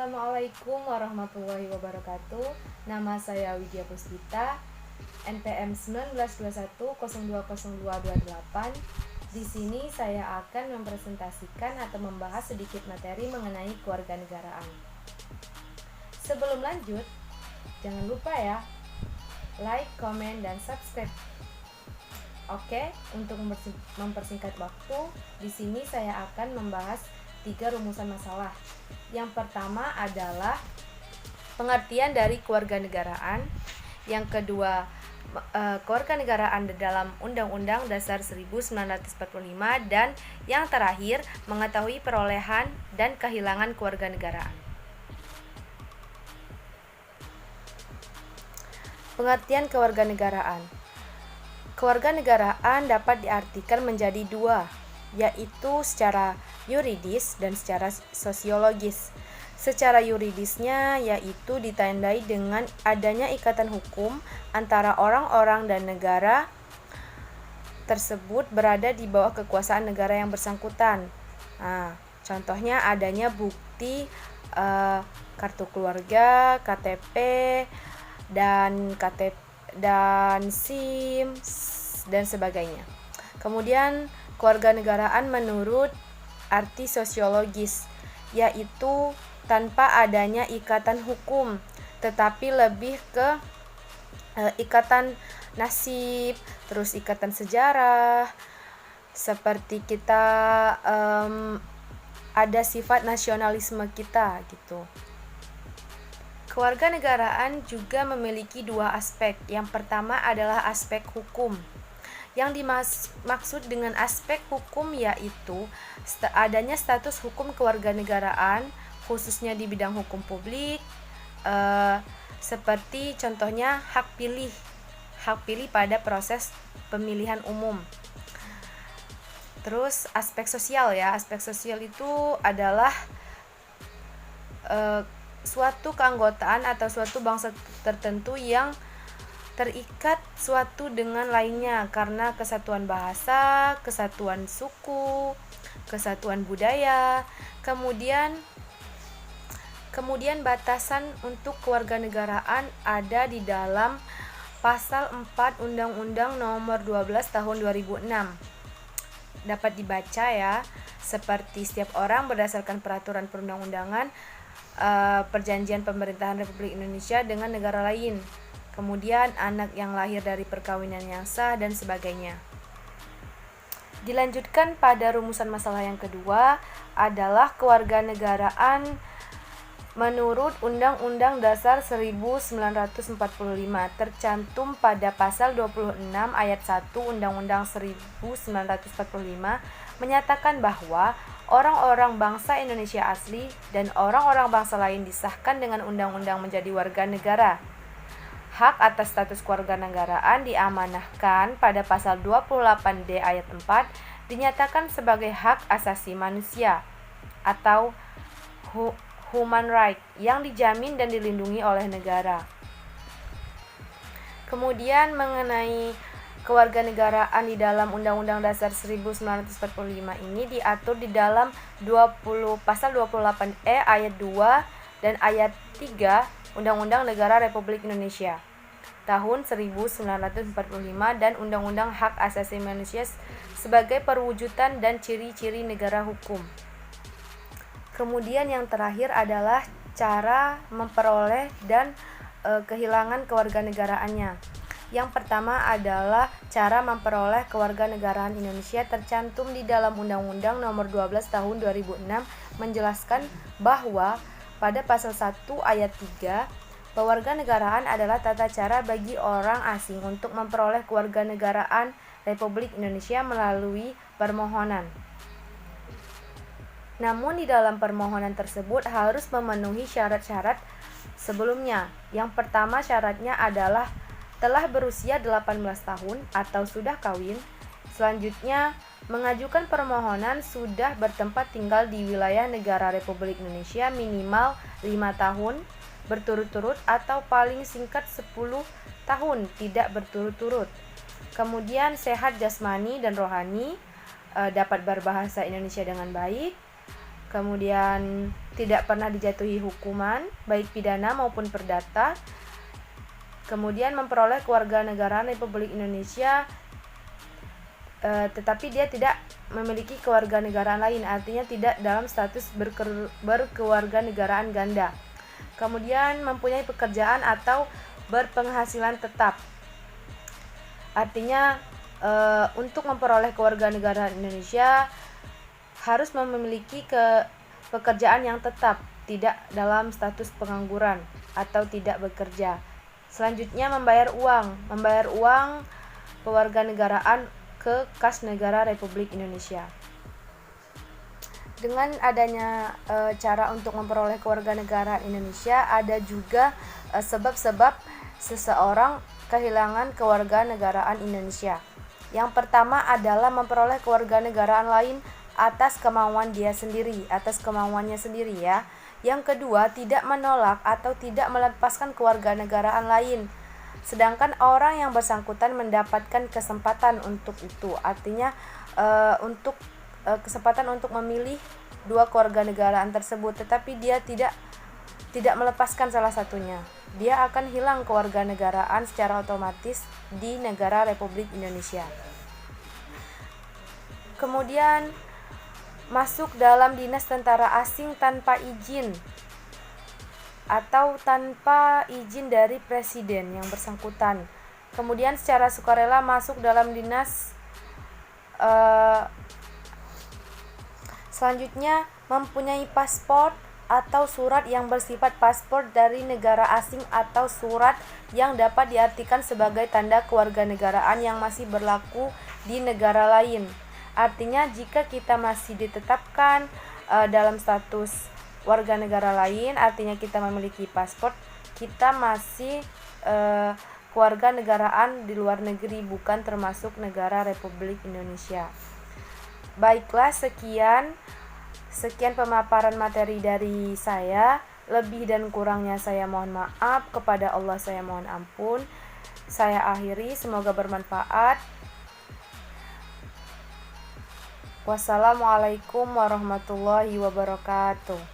Assalamualaikum warahmatullahi wabarakatuh. Nama saya Widya Puspita, NPM 1921020228. Di sini saya akan mempresentasikan atau membahas sedikit materi mengenai kewarganegaraan. Sebelum lanjut, jangan lupa ya, like, comment, dan subscribe. Oke, untuk mempersingkat waktu, di sini saya akan membahas 3 rumusan masalah. Yang pertama adalah pengertian dari kewarganegaraan. Yang kedua, kewarganegaraan dalam Undang-Undang Dasar 1945. Dan yang terakhir, mengetahui perolehan dan kehilangan kewarganegaraan. Pengertian kewarganegaraan. Kewarganegaraan dapat diartikan menjadi dua, yaitu secara yuridis dan secara sosiologis. Secara yuridisnya yaitu ditandai dengan adanya ikatan hukum antara orang-orang dan negara tersebut berada di bawah kekuasaan negara yang bersangkutan. Contohnya adanya bukti kartu keluarga, KTP, dan SIM dan sebagainya. Kemudian kewarganegaraan menurut arti sosiologis, yaitu tanpa adanya ikatan hukum, tetapi lebih ke ikatan nasib, terus ikatan sejarah, seperti kita ada sifat nasionalisme kita gitu. Kewarganegaraan juga memiliki dua aspek. Yang pertama adalah aspek hukum. Yang dimaksud dengan aspek hukum yaitu adanya status hukum kewarganegaraan, khususnya di bidang hukum publik, seperti contohnya hak pilih pada proses pemilihan umum. Terus aspek sosial ya, aspek sosial itu adalah suatu keanggotaan atau suatu bangsa tertentu yang terikat suatu dengan lainnya karena kesatuan bahasa, kesatuan suku, kesatuan budaya. Kemudian batasan untuk kewarganegaraan ada di dalam pasal 4 Undang-Undang Nomor 12 Tahun 2006. Dapat dibaca ya, seperti setiap orang berdasarkan peraturan perundang-undangan, perjanjian pemerintahan Republik Indonesia dengan negara lain, kemudian anak yang lahir dari perkawinan yang sah, dan sebagainya. Dilanjutkan pada rumusan masalah yang kedua adalah kewarganegaraan menurut Undang-Undang Dasar 1945 tercantum pada pasal 26 ayat 1 Undang-Undang 1945 menyatakan bahwa orang-orang bangsa Indonesia asli dan orang-orang bangsa lain disahkan dengan undang-undang menjadi warga negara. Hak atas status kewarganegaraan diamanahkan pada pasal 28D ayat 4 dinyatakan sebagai hak asasi manusia atau human right yang dijamin dan dilindungi oleh negara. Kemudian mengenai kewarganegaraan di dalam Undang-Undang Dasar 1945 ini diatur di dalam pasal 28E ayat 2 dan ayat 3 Undang-Undang Negara Republik Indonesia tahun 1945 dan Undang-Undang Hak Asasi Manusia sebagai perwujudan dan ciri-ciri negara hukum. Kemudian yang terakhir adalah cara memperoleh dan kehilangan kewarganegaraannya. Yang pertama adalah cara memperoleh kewarganegaraan Indonesia tercantum di dalam Undang-Undang Nomor 12 Tahun 2006 menjelaskan bahwa pada pasal 1 ayat 3, kewarganegaraan adalah tata cara bagi orang asing untuk memperoleh kewarganegaraan Republik Indonesia melalui permohonan. Namun di dalam permohonan tersebut harus memenuhi syarat-syarat sebelumnya. Yang pertama syaratnya adalah telah berusia 18 tahun atau sudah kawin. Selanjutnya, mengajukan permohonan sudah bertempat tinggal di wilayah negara Republik Indonesia minimal 5 tahun berturut-turut atau paling singkat 10 tahun tidak berturut-turut. Kemudian sehat jasmani dan rohani, dapat berbahasa Indonesia dengan baik. kemudian tidak pernah dijatuhi hukuman baik pidana maupun perdata, kemudian memperoleh kewarganegaraan Republik Indonesia, tetapi dia tidak memiliki kewarganegaraan lain, artinya tidak dalam status berkewarganegaraan ganda. Kemudian mempunyai pekerjaan atau berpenghasilan tetap, artinya untuk memperoleh kewarganegaraan Indonesia harus memiliki pekerjaan yang tetap, tidak dalam status pengangguran atau tidak bekerja. Selanjutnya membayar uang kewarganegaraan ke kas negara Republik Indonesia. Dengan adanya cara untuk memperoleh kewarganegaraan Indonesia, ada juga sebab-sebab seseorang kehilangan kewarganegaraan Indonesia. Yang pertama adalah memperoleh kewarganegaraan lain atas kemauannya sendiri ya. Yang kedua, tidak menolak atau tidak melepaskan kewarganegaraan lain, sedangkan orang yang bersangkutan mendapatkan kesempatan untuk itu, artinya kesempatan untuk memilih dua kewarganegaraan tersebut, tetapi dia tidak melepaskan salah satunya, dia akan hilang kewarganegaraan secara otomatis di negara Republik Indonesia. Kemudian masuk dalam dinas tentara asing tanpa izin atau tanpa izin dari presiden yang bersangkutan. Kemudian secara sukarela masuk dalam dinas. Selanjutnya mempunyai paspor atau surat yang bersifat paspor dari negara asing atau surat yang dapat diartikan sebagai tanda kewarganegaraan yang masih berlaku di negara lain. Artinya jika kita masih ditetapkan dalam status warga negara lain, artinya kita memiliki paspor, kita masih kewarganegaraan di luar negeri, bukan termasuk negara Republik Indonesia. Baiklah, sekian pemaparan materi dari saya. Lebih dan kurangnya saya mohon maaf, kepada Allah saya mohon ampun. Saya akhiri, semoga bermanfaat. Wassalamualaikum warahmatullahi wabarakatuh.